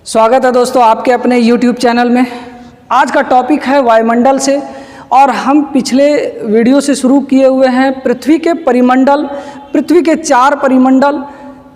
स्वागत है दोस्तों आपके अपने YouTube चैनल में। आज का टॉपिक है वायुमंडल से, और हम पिछले वीडियो से शुरू किए हुए हैं पृथ्वी के परिमंडल, पृथ्वी के 4 परिमंडल,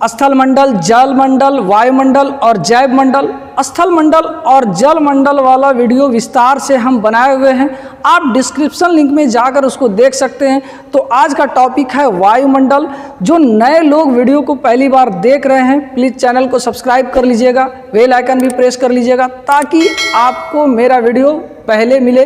स्थल मंडल, जल मंडल, वायुमंडल और जैव मंडल। स्थल मंडल और जल मंडल वाला वीडियो विस्तार से हम बनाए हुए हैं, आप डिस्क्रिप्शन लिंक में जाकर उसको देख सकते हैं। तो आज का टॉपिक है वायुमंडल। जो नए लोग वीडियो को पहली बार देख रहे हैं, प्लीज़ चैनल को सब्सक्राइब कर लीजिएगा, बेल आइकन भी प्रेस कर लीजिएगा ताकि आपको मेरा वीडियो पहले मिले।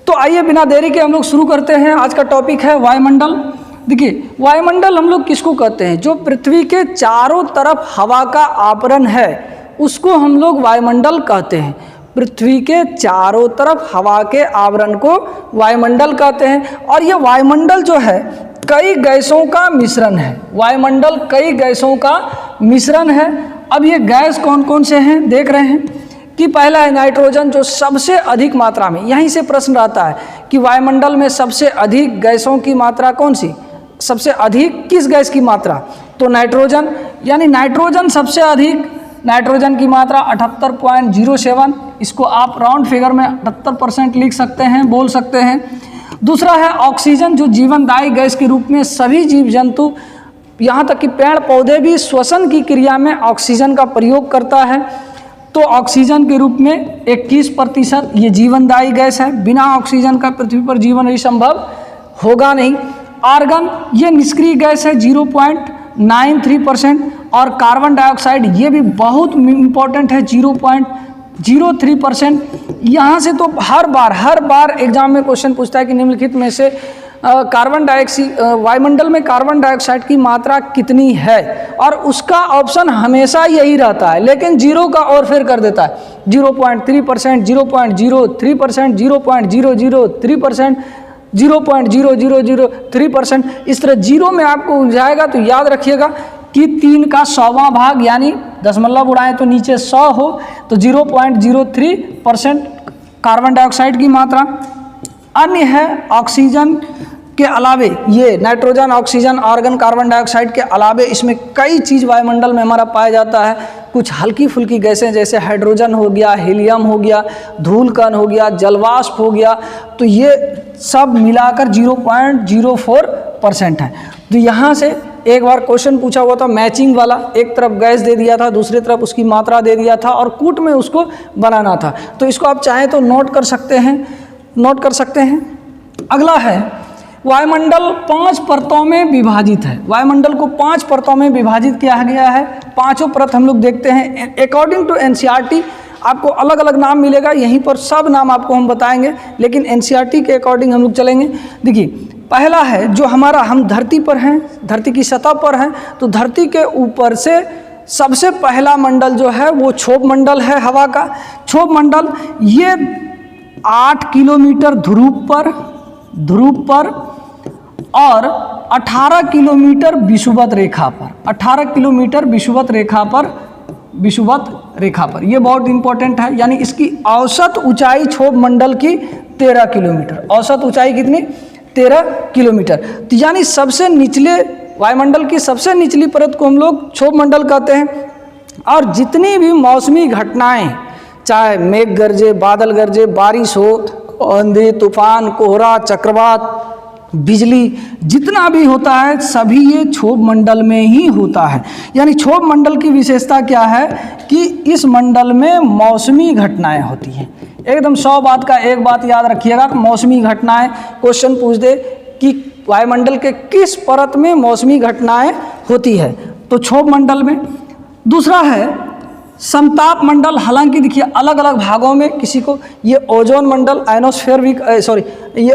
तो आइए बिना देरी के हम लोग शुरू करते हैं। आज का टॉपिक है वायुमंडल। देखिए, वायुमंडल हम लोग किसको कहते हैं? जो पृथ्वी के चारों तरफ हवा का आवरण है उसको हम लोग वायुमंडल कहते हैं। पृथ्वी के चारों तरफ हवा के आवरण को वायुमंडल कहते हैं। और ये वायुमंडल जो है कई गैसों का मिश्रण है। वायुमंडल कई गैसों का मिश्रण है। अब ये गैस कौन कौन से हैं देख रहे हैं कि पहला है नाइट्रोजन, जो सबसे अधिक मात्रा में, यहीं से प्रश्न आता है कि वायुमंडल में सबसे अधिक गैसों की मात्रा कौन सी, सबसे अधिक किस गैस की मात्रा? तो नाइट्रोजन, यानी नाइट्रोजन सबसे अधिक। नाइट्रोजन की मात्रा 78.07, इसको आप राउंड फिगर में 78% लिख सकते हैं, बोल सकते हैं। दूसरा है ऑक्सीजन, जो जीवनदायी गैस के रूप में सभी जीव जंतु, यहाँ तक कि पेड़ पौधे भी श्वसन की क्रिया में ऑक्सीजन का प्रयोग करता है। तो ऑक्सीजन के रूप में 21% ये जीवनदायी गैस है। बिना ऑक्सीजन का पृथ्वी पर जीवन ही संभव होगा नहीं। आर्गन, ये निष्क्रिय गैस है 0.93%। और कार्बन डाइऑक्साइड, ये भी बहुत इम्पोर्टेंट है 0.03%। यहाँ से तो हर बार एग्जाम में क्वेश्चन पूछता है कि निम्नलिखित में से कार्बन डाइऑक्साइड, वायुमंडल में कार्बन डाइऑक्साइड की मात्रा कितनी है, और उसका ऑप्शन हमेशा यही रहता है, लेकिन जीरो का और फिर कर देता है 0.3%, 0.03%, 0.003%, 0.0003%। इस तरह जीरो में आपको उलझाएगा तो याद रखिएगा कि 3 का 100वां भाग, यानी दशमलव उड़ाएं तो नीचे 100 हो, तो 0.03% कार्बन डाइऑक्साइड की मात्रा। अन्य है ऑक्सीजन के अलावे, ये nitrogen, oxygen, argon, carbon dioxide के अलावे इसमें कई चीज़ वायुमंडल में हमारा पाया जाता है। कुछ हल्की फुल्की गैसें जैसे हाइड्रोजन हो गया, हीलियम हो गया, धूल कण हो गया, जलवाष्प हो गया, तो ये सब मिलाकर 0.04% है। तो यहाँ से एक बार क्वेश्चन पूछा हुआ था मैचिंग वाला, एक तरफ गैस दे दिया था, दूसरी तरफ उसकी मात्रा दे दिया था और कूट में उसको बनाना था। तो इसको आप चाहें तो नोट कर सकते हैं। अगला है वायुमंडल 5 परतों में विभाजित है। वायुमंडल को 5 परतों में विभाजित किया गया है। पांचों परत हम लोग देखते हैं। अकॉर्डिंग टू एनसीईआरटी आपको अलग अलग नाम मिलेगा, यहीं पर सब नाम आपको हम बताएंगे, लेकिन एनसीईआरटी के अकॉर्डिंग हम लोग चलेंगे। देखिए, पहला है जो हमारा, हम धरती पर हैं, धरती की सतह पर हैं, तो धरती के ऊपर से सबसे पहला मंडल जो है वो क्षोभ मंडल है हवा का। क्षोभ मंडल ये 8 किलोमीटर ध्रुव पर और 18 किलोमीटर विषुवत रेखा पर, 18 किलोमीटर विषुवत रेखा पर, ये बहुत इंपॉर्टेंट है। यानी इसकी औसत ऊंचाई क्षोभ मंडल की 13 किलोमीटर। औसत ऊंचाई कितनी? 13 किलोमीटर। तो यानी सबसे निचले, वायुमंडल की सबसे निचली परत को हम लोग क्षोभ मंडल कहते हैं। और जितनी भी मौसमी घटनाएं, चाहे मेघ गरजे, बादल गरजे, बारिश हो, आंधी, तूफान, कोहरा, चक्रवात, बिजली, जितना भी होता है सभी ये क्षोभ मंडल में ही होता है। यानी क्षोभ मंडल की विशेषता क्या है कि इस मंडल में मौसमी घटनाएं होती हैं। एकदम 100 बात का एक बात याद रखिएगा, मौसमी घटनाएं। क्वेश्चन पूछ दे कि वायुमंडल के किस परत में मौसमी घटनाएं होती है, तो क्षोभ मंडल में। दूसरा है समताप मंडल। हालांकि देखिए अलग अलग भागों में, किसी को ये ओजोन मंडल, आयनोस्फीयर भी, ये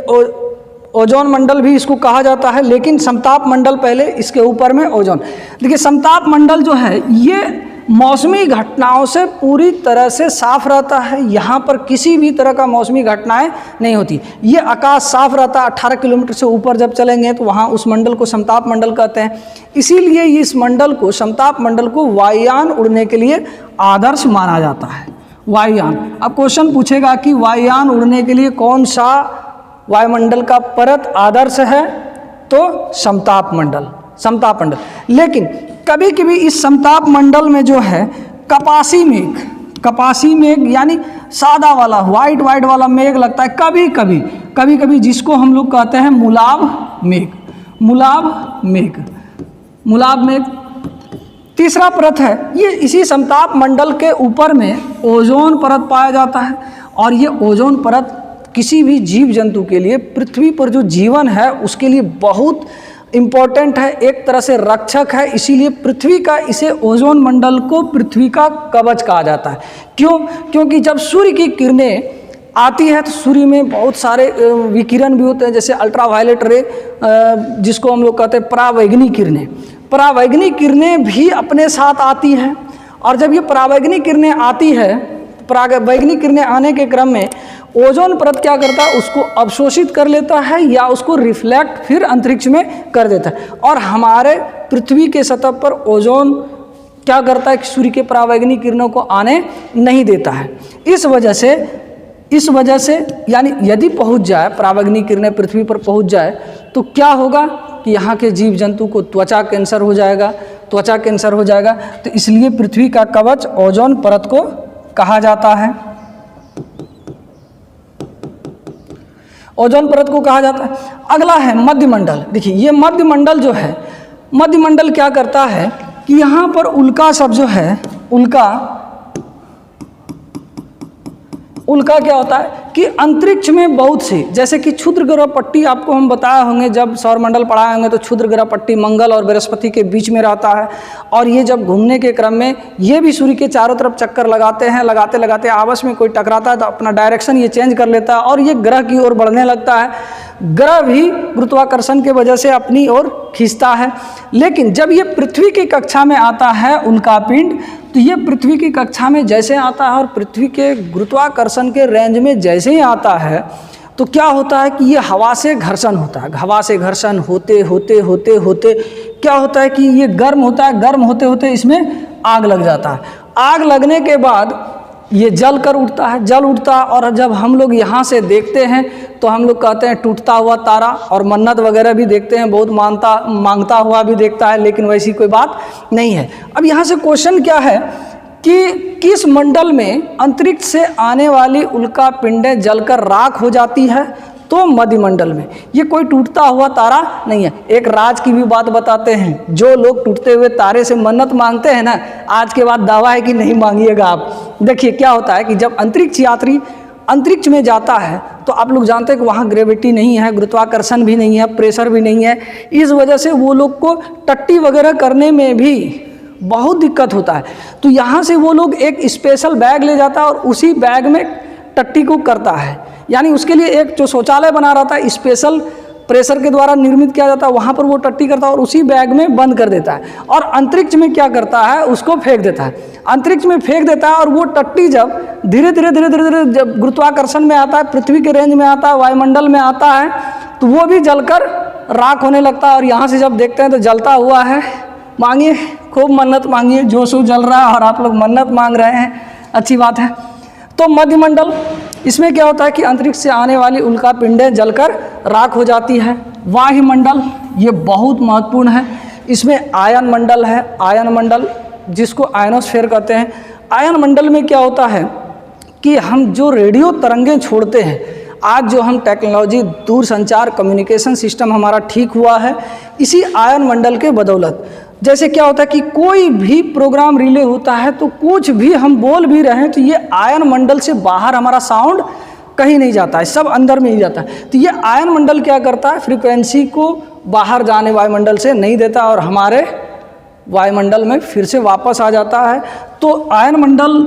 ओजोन मंडल भी इसको कहा जाता है, लेकिन समताप मंडल पहले, इसके ऊपर में ओजोन। देखिए समताप मंडल जो है ये मौसमी घटनाओं से पूरी तरह से साफ रहता है। यहाँ पर किसी भी तरह का मौसमी घटनाएं नहीं होती। ये आकाश साफ रहता है। 18 किलोमीटर से ऊपर जब चलेंगे तो वहाँ उस मंडल को समताप मंडल कहते हैं। इसीलिए इस मंडल को, समताप मंडल को वायुयान उड़ने के लिए आदर्श माना जाता है। वायुयान, अब क्वेश्चन पूछेगा कि वायुयान उड़ने के लिए कौन सा वायुमंडल का परत आदर्श है, तो समताप मंडल। लेकिन कभी कभी इस समताप मंडल में जो है कपासी मेघ, कपासी मेघ यानी सादा वाला वाइट वाइट वाला मेघ लगता है कभी कभी, जिसको हम लोग कहते हैं मुलाब मेघ, मुलाब मेघ, मुलाब मेघ। तीसरा परत है, ये इसी समताप मंडल के ऊपर में ओजोन परत पाया जाता है, और ये ओजोन परत किसी भी जीव जंतु के लिए, पृथ्वी पर जो जीवन है उसके लिए बहुत इम्पोर्टेंट है, एक तरह से रक्षक है। इसीलिए पृथ्वी का, इसे ओजोन मंडल को पृथ्वी का कवच कहा जाता है। क्यों? क्योंकि जब सूर्य की किरणें आती है तो सूर्य में बहुत सारे विकिरण भी होते हैं, जैसे अल्ट्रावायलेट रे, जिसको हम लोग कहते हैं परावैंगनी किरणें। परावैंगनी किरणें भी अपने साथ आती हैं, और जब ये परावैंगनी किरणें आती है, परावैंगनी किरणें आने के क्रम में ओजोन परत क्या करता है, उसको अवशोषित कर लेता है या उसको रिफ्लेक्ट फिर अंतरिक्ष में कर देता है, और हमारे पृथ्वी के सतह पर ओजोन क्या करता है कि सूर्य के परावैंगनी किरणों को आने नहीं देता है। इस वजह से यानी यदि पहुंच जाए, परावैंगनी किरणें पृथ्वी पर पहुंच जाए तो क्या होगा कि यहाँ के जीव जंतु को त्वचा कैंसर हो जाएगा, त्वचा कैंसर हो जाएगा। तो इसलिए पृथ्वी का कवच ओजोन परत को कहा जाता है, ओजोन परत को कहा जाता है। अगला है मध्यमंडल। देखिए ये मध्यमंडल जो है, मध्यमंडल क्या करता है कि यहाँ पर उल्का सब जो है, उल्का क्या होता है कि अंतरिक्ष में बहुत सी, जैसे कि क्षुद्र ग्रह पट्टी आपको हम बताए होंगे, जब सौरमंडल पढ़ाए होंगे तो क्षुद्र ग्रह पट्टी मंगल और बृहस्पति के बीच में रहता है, और ये जब घूमने के क्रम में ये भी सूर्य के चारों तरफ चक्कर लगाते हैं, लगाते लगाते आपस में कोई टकराता है तो अपना डायरेक्शन ये चेंज कर लेता है और ये ग्रह की ओर बढ़ने लगता है। ग्रह भी गुरुत्वाकर्षण के वजह से अपनी ओर खींचता है। लेकिन जब ये पृथ्वी की कक्षा में आता है उल्कापिंड, तो ये पृथ्वी की कक्षा में जैसे आता है और पृथ्वी के गुरुत्वाकर्षण के रेंज में जैसे ही आता है तो क्या होता है कि ये हवा से घर्षण होता है। हवा से घर्षण होते होते होते होते क्या होता है कि ये गर्म होता है, गर्म होते होते इसमें आग लग जाता है। आग लगने के बाद ये जल कर उठता है, जल उठता है, और जब हम लोग यहाँ से देखते हैं तो हम लोग कहते हैं टूटता हुआ तारा, और मन्नत वगैरह भी देखते हैं, बहुत मांगता हुआ भी देखता है, लेकिन वैसी कोई बात नहीं है। अब यहाँ से क्वेश्चन क्या है कि किस मंडल में अंतरिक्ष से आने वाली उल्का पिंडें जलकर राख हो जाती है? तो मध्यमंडल में। ये कोई टूटता हुआ तारा नहीं है। एक राज की भी बात बताते हैं, जो लोग टूटते हुए तारे से मन्नत मांगते हैं ना, आज के बाद दावा है कि नहीं मांगिएगा आप। देखिए क्या होता है कि जब अंतरिक्ष यात्री अंतरिक्ष में जाता है तो आप लोग जानते हैं कि वहाँ ग्रेविटी नहीं है, गुरुत्वाकर्षण भी नहीं है, प्रेशर भी नहीं है। इस वजह से वो लोग को टट्टी वगैरह करने में भी बहुत दिक्कत होता है। तो यहाँ से वो लोग एक स्पेशल बैग ले जाता है और उसी बैग में टट्टी को करता है, यानी उसके लिए एक जो शौचालय बना रहता है स्पेशल प्रेशर के द्वारा निर्मित किया जाता है, वहाँ पर वो टट्टी करता है और उसी बैग में बंद कर देता है, और अंतरिक्ष में क्या करता है उसको फेंक देता है। अंतरिक्ष में फेंक देता है और वो टट्टी जब धीरे धीरे धीरे धीरे धीरे जब गुरुत्वाकर्षण में आता है, पृथ्वी के रेंज में आता है, वायुमंडल में आता है, तो वो भी जलकर राख होने लगता है। और यहाँ से जब देखते हैं तो जलता हुआ है। मांगिए, खूब मन्नत मांगिए, जोश जल रहा है और आप लोग मन्नत मांग रहे हैं, अच्छी बात है। तो मध्यमंडल, इसमें क्या होता है कि अंतरिक्ष से आने वाली उल्का पिंडें जलकर राख हो जाती है। वायुमंडल, ये बहुत महत्वपूर्ण है। इसमें आयन मंडल है, आयन मंडल जिसको आयनोस्फीयर कहते हैं। आयन मंडल में क्या होता है कि हम जो रेडियो तरंगें छोड़ते हैं, आज जो हम टेक्नोलॉजी दूर संचार कम्युनिकेशन सिस्टम हमारा ठीक हुआ है इसी आयन मंडल के बदौलत। जैसे क्या होता है कि कोई भी प्रोग्राम रिले होता है तो कुछ भी हम बोल भी रहे हैं तो ये आयन मंडल से बाहर हमारा साउंड कहीं नहीं जाता है, सब अंदर में ही जाता है। तो ये आयन मंडल क्या करता है, फ्रीक्वेंसी को बाहर जाने वायुमंडल से नहीं देता और हमारे वायुमंडल में फिर से वापस आ जाता है। तो आयन मंडल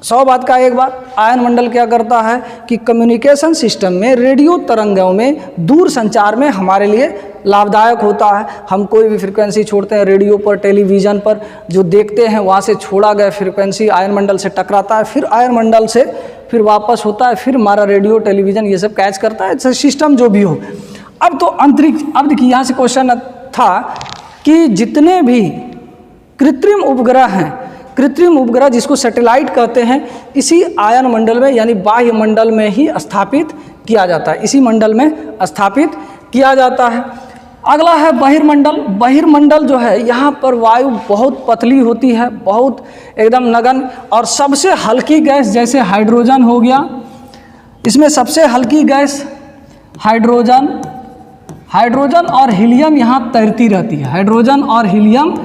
100 बात का एक बात, आयन मंडल क्या करता है कि कम्युनिकेशन सिस्टम में रेडियो तरंगों में दूर संचार में हमारे लिए लाभदायक होता है। हम कोई भी फ्रीक्वेंसी छोड़ते हैं रेडियो पर, टेलीविज़न पर, जो देखते हैं वहाँ से छोड़ा गया फ्रीक्वेंसी आयन मंडल से टकराता है, फिर आयन मंडल से फिर वापस होता है, फिर हमारा रेडियो टेलीविज़न ये सब कैच करता है, सिस्टम जो भी हो। अब तो अंतरिक्ष, अब देखिए यहाँ से क्वेश्चन था कि जितने भी कृत्रिम उपग्रह हैं, कृत्रिम उपग्रह जिसको सैटेलाइट कहते हैं, इसी आयन मंडल में यानी बाह्य मंडल में ही स्थापित किया जाता है, इसी मंडल में स्थापित किया जाता है। अगला है बहिर्मंडल। बहिर्मंडल जो है यहाँ पर वायु बहुत पतली होती है, बहुत एकदम नगण्य, और सबसे हल्की गैस जैसे हाइड्रोजन हो गया, इसमें सबसे हल्की गैस हाइड्रोजन और हीलियम यहाँ तैरती रहती है। हाइड्रोजन और हीलियम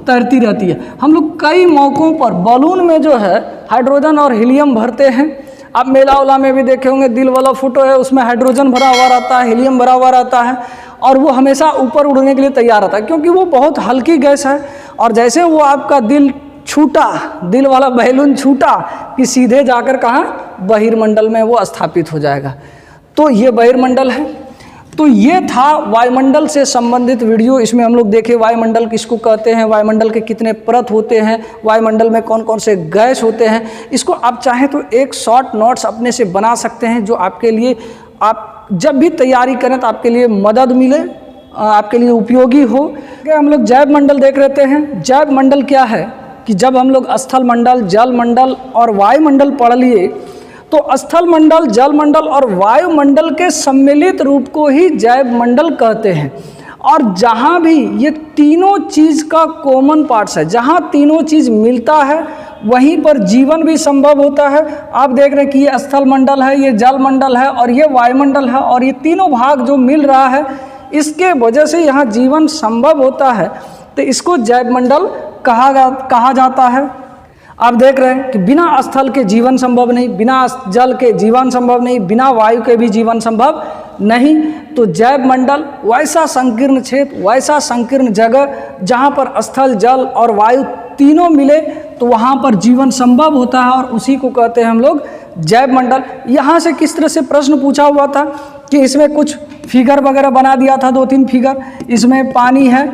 तैरती रहती है। हम लोग कई मौक़ों पर बलून में जो है हाइड्रोजन और हीलियम भरते हैं। आप मेला उला में भी देखे होंगे, दिल वाला फोटो है, उसमें हाइड्रोजन भरा हुआ रहता है, हीलियम भरा हुआ रहता है, और वो हमेशा ऊपर उड़ने के लिए तैयार रहता है, क्योंकि वो बहुत हल्की गैस है। और जैसे वो आपका दिल छूटा, दिल वाला बैलून छूटा कि सीधे जाकर कहाँ, बहिर्मंडल में वो स्थापित हो जाएगा। तो ये बहिर्मंडल है। तो ये था वायुमंडल से संबंधित वीडियो। इसमें हम लोग देखे वायुमंडल किसको कहते हैं, वायुमंडल के कितने परत होते हैं, वायुमंडल में कौन कौन से गैस होते हैं। इसको आप चाहें तो एक शॉर्ट नोट्स अपने से बना सकते हैं, जो आपके लिए, आप जब भी तैयारी करें तो आपके लिए मदद मिले, आपके लिए उपयोगी हो। हम लोग जैव मंडल देख लेते हैं। जैव मंडल क्या है कि जब हम लोग स्थल मंडल, जल मंडल और वायुमंडल पढ़ लिए, तो स्थल मंडल, जल मंडल और वायुमंडल के सम्मिलित रूप को ही जैव मंडल कहते हैं। और जहाँ भी ये तीनों चीज़ का कॉमन पार्ट्स है, जहाँ तीनों चीज़ मिलता है वहीं पर जीवन भी संभव होता है। आप देख रहे हैं कि ये स्थल मंडल है, ये जल मंडल है और ये वायुमंडल है, और ये तीनों भाग जो मिल रहा है, इसके वजह से यहाँ जीवन संभव होता है। तो इसको जैव मंडल कहा जाता है। आप देख रहे हैं कि बिना स्थल के जीवन संभव नहीं, बिना जल के जीवन संभव नहीं, बिना वायु के भी जीवन संभव नहीं। तो जैव मंडल वैसा संकीर्ण क्षेत्र, वैसा संकीर्ण जगह जहाँ पर स्थल, जल और वायु तीनों मिले तो वहाँ पर जीवन संभव होता है, और उसी को कहते हैं हम लोग जैव मंडल। यहाँ से किस तरह से प्रश्न पूछा हुआ था कि इसमें कुछ फिगर वगैरह बना दिया था, 2-3 फिगर। इसमें पानी है,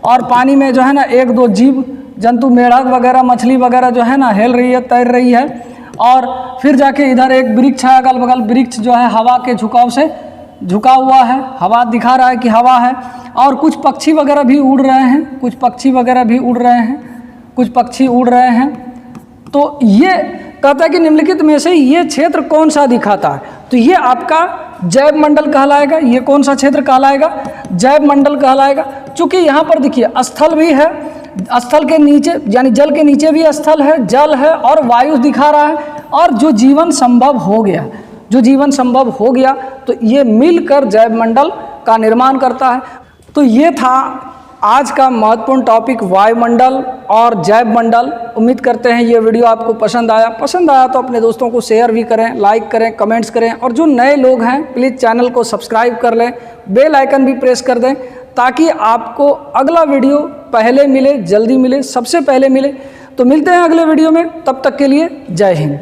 और पानी में जो है ना एक दो जीव जंतु, मेढक वगैरह, मछली वगैरह जो है ना हेल रही है, तैर रही है। और फिर जाके इधर एक वृक्ष है, अगल बगल वृक्ष जो है हवा के झुकाव से झुका हुआ है, हवा दिखा रहा है कि हवा है। और कुछ पक्षी वगैरह भी उड़ रहे हैं, कुछ पक्षी वगैरह भी उड़ रहे हैं, कुछ पक्षी उड़ रहे हैं। तो ये कहता है कि निम्नलिखित में से ये क्षेत्र कौन सा दिखाता है, तो ये आपका जैव मंडल कहलाएगा। ये कौन सा क्षेत्र कहलाएगा, जैव मंडल कहलाएगा। चूँकि यहाँ पर देखिए स्थल भी है, स्थल के नीचे यानी जल के नीचे भी स्थल है, जल है और वायु दिखा रहा है, और जो जीवन संभव हो गया, जो जीवन संभव हो गया तो ये मिलकर जैव मंडल का निर्माण करता है। तो ये था आज का महत्वपूर्ण टॉपिक, वायुमंडल और जैव मंडल। उम्मीद करते हैं ये वीडियो आपको पसंद आया तो अपने दोस्तों को शेयर भी करें, लाइक करें, कमेंट्स करें, और जो नए लोग हैं प्लीज़ चैनल को सब्सक्राइब कर लें, बेल आइकन भी प्रेस कर दें, ताकि आपको अगला वीडियो पहले मिले, जल्दी मिले, सबसे पहले मिले। तो मिलते हैं अगले वीडियो में, तब तक के लिए जय हिंद।